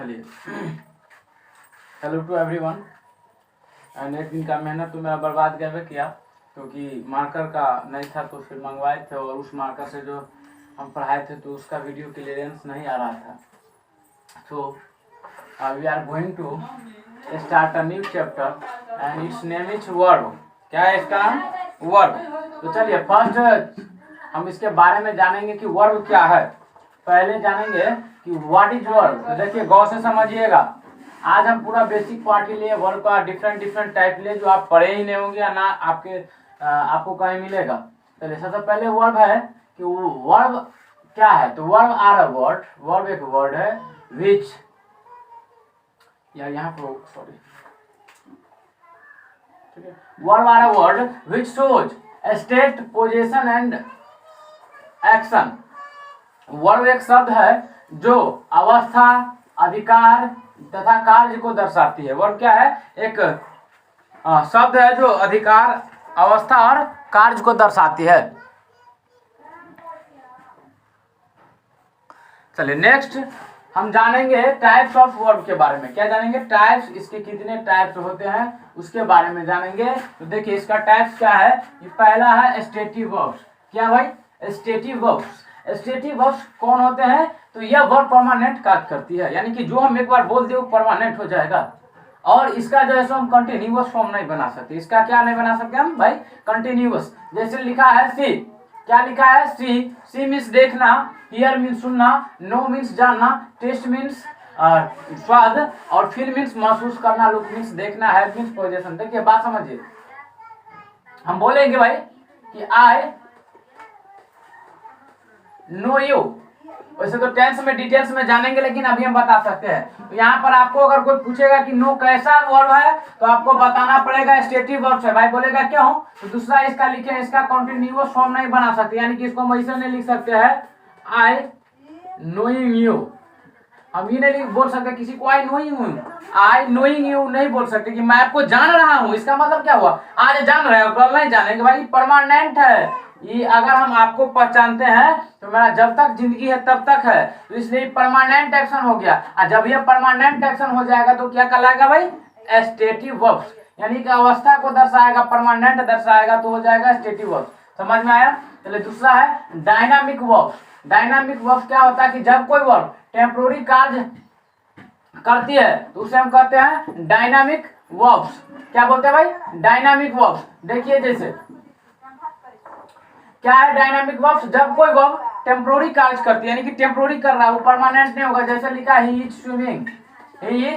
चलिए hello to everyone. And एक दिन का मेहनत तो मेरा बर्बाद कैसे किया, क्योंकि मार्कर का नहीं था तो फिर मंगवाए थे और उस मार्कर से जो हम पढ़ाए थे तो उसका वीडियो क्लियरेंस नहीं आ रहा था। तो we are going to start a new chapter and its name is verb. क्या है इसका नाम? वर्ब। तो चलिए फर्स्ट हम इसके बारे में जानेंगे कि वर्ब क्या है। पहले जानेंगे कि व्हाट इज वर्ब। तो देखिए गौर से समझिएगा, आज हम पूरा बेसिक पार्ट ही लिए वर्ब का, डिफरेंट टाइप लिए जो आप पढ़े ही नहीं होंगे या ना आपको कहीं मिलेगा। चलिए सबसे पहले वर्ब है कि वर्ब क्या है। तो verb are a word, verb एक वर्ड है विच या यहाँ पर सॉरी ठीक है, verb are a word which shows state position and action. Verb एक शब्द है जो अवस्था, अधिकार तथा कार्य को दर्शाती है। वर्ब क्या है? एक शब्द है जो अधिकार, अवस्था और कार्य को दर्शाती है। चलिए नेक्स्ट हम जानेंगे टाइप्स ऑफ वर्ब के बारे में। क्या जानेंगे? टाइप्स, इसके कितने टाइप्स होते हैं उसके बारे में जानेंगे। तो देखिए इसका टाइप्स क्या है। ये पहला है स्टेटिव वर्ब्स। क्या भाई? Stative verbs. स्टेटिव वर्ब्स कौन होते हैं? तो यह वर्ब परमानेंट कार्य करती है, यानी कि जो हम एक बार बोल दे वो परमानेंट हो जाएगा। और इसका जो है सो हम कंटिन्यूअस फॉर्म नहीं बना सकते। इसका क्या नहीं बना सकते हम भाई? कंटिन्यूअस। जैसे लिखा है सी, क्या लिखा है? सी। सी मीन्स देखना, हियर मीन्स सुनना, नो मीन्स जानना, टेस्ट मीन्स स्वाद, और फील मीन्स महसूस करना, लुक मीन्स देखना, हेल्प मीन्स पोजीशन। देखिए बात समझिए, हम बोलेंगे भाई कि आई नो यू। वैसे तो टेंस में डिटेल्स में जानेंगे, लेकिन अभी हम बता सकते हैं। तो यहाँ पर आपको अगर कोई पूछेगा कि नो कैसा वर्ब है तो आपको बताना पड़ेगा स्टेटिव वर्ब है। भाई बोलेगा क्यों? तो दूसरा इसका लिखे, इसका कंटिन्यूअस फॉर्म नहीं बना सकते, यानी कि इसको हम ऐसे नहीं लिख सकते हैं आई नोइंग यू। हम ये नहीं बोल सकते किसी को I knowing you, I knowing you नहीं बोल सकते कि मैं आपको जान रहा हूँ। इसका मतलब क्या हुआ? आज जान रहे हो, कल नहीं जानेंगे। भाई परमानेंट है ये। अगर हम आपको पहचानते हैं तो मेरा जब तक जिंदगी है तब तक है, तो इसलिए परमानेंट एक्शन हो गया। और जब ये परमानेंट एक्शन हो जाएगा तो क्या कहलाएगा भाई? स्टेटिव वर्ब्स, यानी कि अवस्था को दर्शाएगा, परमानेंट दर्शाएगा तो हो जाएगा स्टेटिव वर्ब्स। समझ में आया? चलिए दूसरा है डायनामिक वर्ब्स। डायनामिक वर्ब्स क्या होता है कि जब कोई वर्ब टेम्पोररी कार्य करती है तो उसे हम कहते हैं डायनामिक वर्ब्स। क्या बोलते हैं भाई? Dynamic verbs. देखिए जैसे क्या है डायनामिक वर्ब्स? जब कोई वर्ब टेम्पोररी कार्य करती है, यानी कि टेम्पोररी कर रहा है, वो परमानेंट नहीं होगा। जैसे लिखा he is swimming, he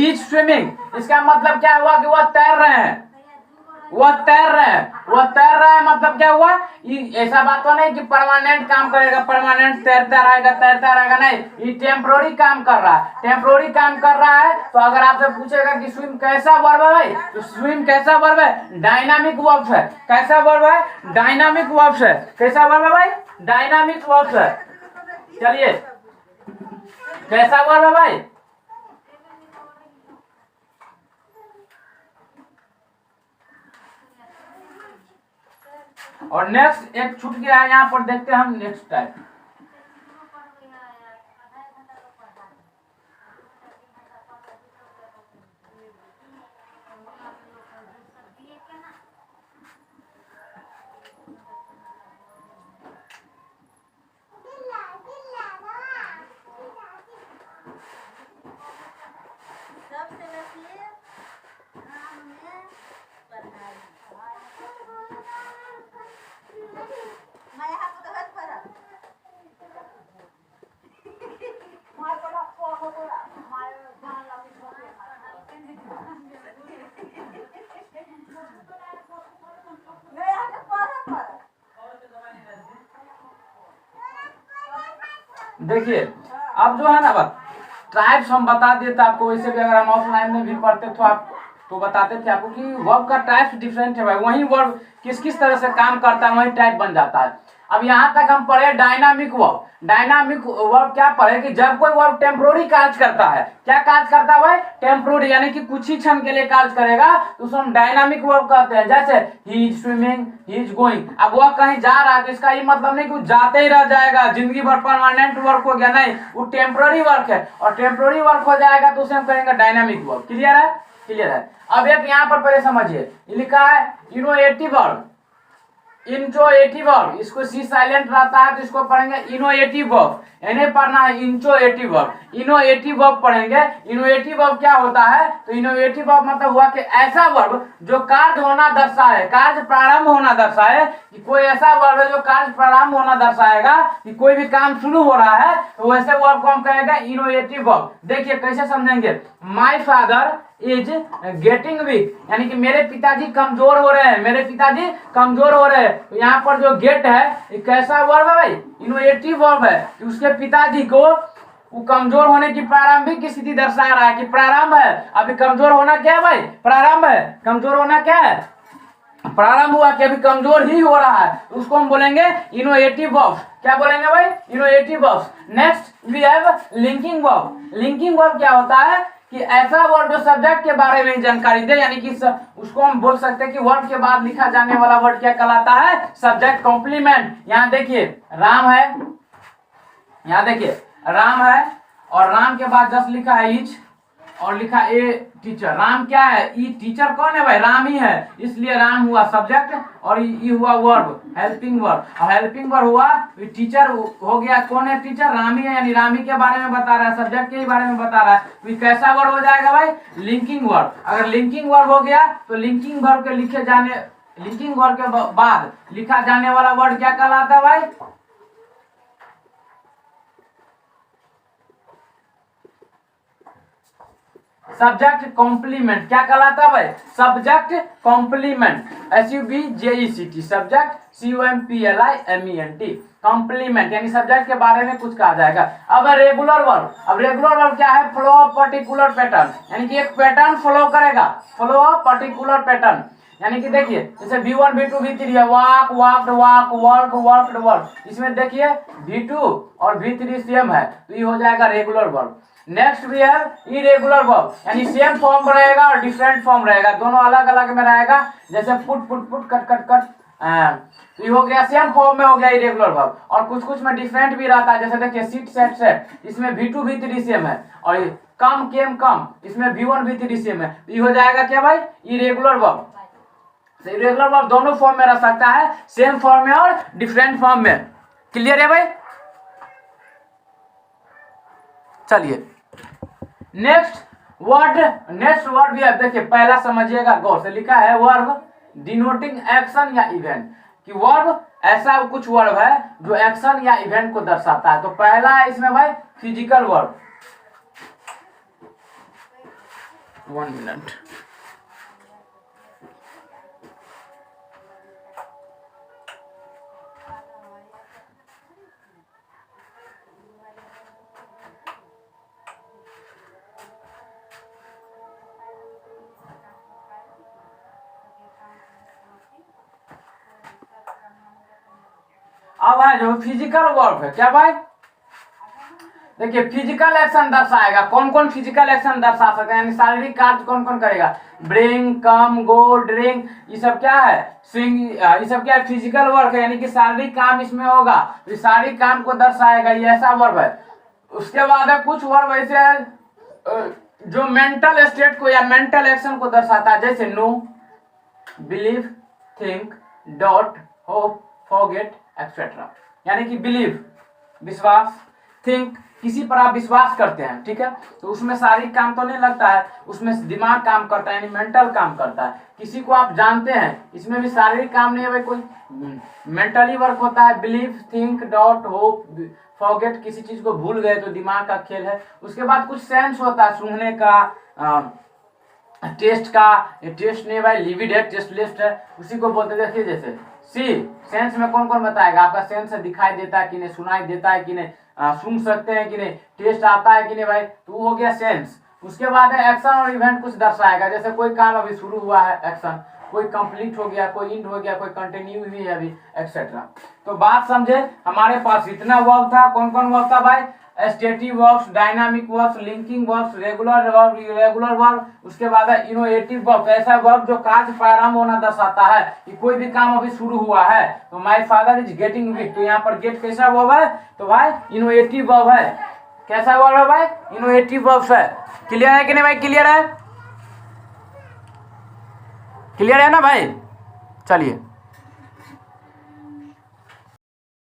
is swimming. इसका मतलब क्या हुआ कि वह तैर रहे हैं, वह तैर रहे हैं, वह तैर रहे हैं। मतलब क्या हुआ? ऐसा बात तो नहीं कि परमानेंट काम करेगा, परमानेंट तैरता रहेगा, नहीं। ये टेम्पोररी काम कर रहा है, टेम्पोररी काम कर रहा है। तो अगर आपसे पूछेगा कि स्विम कैसा वर्ब है भाई, तो स्विम कैसा वर्ब है? डायनामिक वर्ब है। कैसा वर्ब है? डायनामिक वर्ब है। कैसा वर्ब है भाई? डायनामिक वर्ब है। चलिए कैसा वर्ब है भाई? और नेक्स्ट एक छूट गया है, यहाँ पर देखते हैं हम नेक्स्ट टाइप। देखिए अब जो है ना बात, ट्राइब्स हम बता दिए थे आपको। वैसे भी अगर हम ऑफलाइन में भी पढ़ते तो आप तो बताते थे आपको कि वर्ब का टाइप्स डिफरेंट है भाई। वही वर्ब किस किस तरह से काम करता है वही टाइप बन जाता है। अब यहाँ तक हम पढ़े डायनामिक वर्ब। डायनामिक वर्ब क्या पढ़े कि जब कोई वर्ब टेम्पोररी कार्य करता है, क्या कार्य करता है भाई? टेम्पोररी, यानी कि कुछ ही क्षण के लिए कार्य करेगा तो उसको हम डायनामिक वर्ब कहते हैं। जैसे he is swimming, he is going. अब वह कहीं जा रहा है तो इसका ये मतलब नहीं कि वो जाते ही रह जाएगा, जिंदगी भर परमानेंट वर्क हो गया, नहीं, वो टेम्पोररी वर्क है और टेम्पोररी वर्क हो जाएगा तो उसे हम कहेंगे डायनामिक वर्ब। क्लियर है? क्लियर है। अब एक यहाँ पर पहले समझिए, लिखा है इनोवेटिव वर्ब, इंट्रोएटिव वर्ब, इसको सी साइलेंट रहता है तो इसको पढ़ेंगे इनोएटिव वर्ब, यानी पढ़ना है इंट्रोएटिव वर्ब, इनोएटिव वर्ब पढ़ेंगे। इनोवेटिव वर्ब क्या होता है? तो इनोवेटिव वर्ब मतलब हुआ कि ऐसा वर्ब जो कार्य होना दर्शाए, कार्य प्रारंभ होना दर्शाए, कि कोई ऐसा वर्ब है जो कार्य प्रारंभ होना दर्शाएगा कि कोई भी काम शुरू हो रहा है, तो वैसे वर्ब को हम कहेंगे इनोवेटिव वर्ब। देखिए कैसे समझेंगे, my father is getting weak, यानी कि मेरे पिताजी कमजोर हो रहे हैं, मेरे पिताजी कमजोर हो रहे हैं। तो यहाँ पर जो गेट है ये कैसा वर्ब है भाई? इनोवेटिव वर्ब है कि उसके पिताजी को वो कमजोर होने की प्रारंभिक स्थिति दर्शा रहा है कि प्रारंभ है, अभी कमजोर होना क्या है भाई? प्रारंभ है। कमजोर होना क्या है? प्रारंभ हुआ कि अभी कमजोर ही हो रहा है, तो उसको हम बोलेंगे इनोवेटिव वर्ब। क्या बोलेंगे भाई? Innovative verb. Next we have linking verb. Linking verb क्या होता है कि ऐसा वर्ड जो सब्जेक्ट के बारे में जानकारी दे, यानी कि उसको हम बोल सकते हैं कि वर्ड के बाद लिखा जाने वाला वर्ड क्या कहलाता है? Subject complement. यहाँ देखिए राम है, यहाँ देखिए राम है और राम के बाद जस्ट लिखा है इज और लिखा ए टीचर। राम क्या है? ई। टीचर कौन है भाई? राम ही है, इसलिए राम हुआ सब्जेक्ट और ई हुआ वर्ब, हेल्पिंग वर्ब। और हेल्पिंग वर्ब हुआ टीचर हो गया, कौन है टीचर? राम ही है, यानी राम ही के बारे में बता रहा है, सब्जेक्ट के ही बारे में बता रहा है। तो कैसा वर्ब हो जाएगा भाई? Linking verb. अगर लिंकिंग वर्ब हो गया तो लिंकिंग वर्ब के लिखे जाने, लिंकिंग वर्ब के बाद लिखा जाने वाला वर्ड क्या कहलाता है भाई? Subject complement. क्या कहलाता है भाई? Subject complement, SUBJECT, subject COMPLIMENT, complement, यानी सब्जेक्ट के बारे में कुछ कहा जाएगा। अब रेगुलर वर्ब। अब रेगुलर वर्ब क्या है? फ्लो ऑफ पर्टिकुलर पैटर्न, यानी कि एक पैटर्न फॉलो करेगा, फ्लो ऑफ पर्टिकुलर पैटर्न। यानी कि देखिए जैसे V1 V2 V3 है, walk walked walk, work worked work, इसमें देखिए V2 और V3 सेम है तो ये हो जाएगा रेगुलर वर्ब। नेक्स्ट भी है इरेगुलर वर्ब, यानी सेम फॉर्म रहेगा और डिफरेंट फॉर्म रहेगा, दोनों अलग अलग में रहेगा। जैसे put put put, cut cut cut, तो ये हो गया सेम फॉर्म में हो गया इरेगुलर वर्ब। और कुछ कुछ में डिफरेंट भी रहता है, जैसे देखिए सीट सेट सेट, इसमें V2 V3 सेम है और कम केम कम, इसमें V1 V3 सेम है, तो ये हो जाएगा क्या भाई? Irregular verb. इरेगुलर वर्ब दोनों फॉर्म में रह सकता है, सेम फॉर्म में और डिफरेंट फॉर्म में। क्लियर है भाई? चलिए नेक्स्ट वर्ड भी है। देखिए पहला समझिएगा गौर से, लिखा है वर्ब डिनोटिंग एक्शन या इवेंट, कि वर्ब ऐसा कुछ वर्ब है जो एक्शन या इवेंट को दर्शाता है। तो पहला है इसमें भाई फिजिकल वर्ब। 1 मिनट। अब है जो फिजिकल वर्ब है, क्या भाई? देखिए फिजिकल एक्शन दर्शाएगा, कौन कौन फिजिकल एक्शन दर्शा सकते हैं, यानी शारीरिक कार्य कौन कौन करेगा? ब्रिंग, कम, गो, ड्रिंक, ये सब क्या है? स्विंग, ये सब क्या है? फिजिकल वर्क है, यानी कि शारीरिक काम इसमें होगा, तो शारीरिक काम को दर्शाएगा, ये ऐसा वर्ब है। उसके बाद है कुछ वर्ब ऐसे है जो मेंटल स्टेट को या मेंटल एक्शन को दर्शाता है, जैसे know, believe, think, doubt, hope, forget etcetera. यानी कि बिलीव विश्वास, थिंक किसी पर आप विश्वास करते हैं, ठीक है, तो उसमें शारीरिक काम तो नहीं लगता है, उसमें दिमाग काम करता है, यानी मेंटल काम करता है। किसी को आप जानते हैं, इसमें भी शारीरिक काम नहीं है भाई, कोई मेंटली वर्क होता है। Believe, think, doubt, hope, forget, किसी चीज को भूल गए तो दिमाग का खेल है। उसके बाद कुछ सेंस होता है, सूंघने का, टेस्ट का, ये टेस्ट नहीं भाई, लिविड है, टेस्ट लिस्ट है, उसी को बोलते। देखिए जैसे सी सेंस में कौन कौन बताएगा, आपका सेंस है, दिखाई देता है कि नहीं, सुनाई देता है कि नहीं, सुन सकते हैं कि नहीं, टेस्ट आता है कि नहीं भाई, तो वो हो गया सेंस। उसके बाद है एक्शन और इवेंट कुछ दर्शाएगा, जैसे कोई काम अभी शुरू हुआ है एक्शन, कोई कंप्लीट हो गया, कोई इंड हो गया, कोई कंटिन्यू हुई है अभी, एक्सेट्रा। तो बात समझे, हमारे पास इतना वर्ब था। कौन कौन वर्ब था भाई? Stative verbs, dynamic verbs, linking verbs, regular verb, irregular verb, उसके बाद है इनोवेटिव वर्ब, ऐसा वर्ब जो कार्य प्रारंभ होना दर्शाता है कि कोई भी काम अभी शुरू हुआ है। तो माय फादर इज गेटिंग विट, तो यहाँ पर गेट कैसा वर्ब है? तो भाई इनोवेटिव वर्ब है। कैसा वर्ब है भाई? इनोवेटिव वर्ब्स है। क्लियर है कि नहीं भाई? क्लियर है? क्लियर है ना भाई? चलिए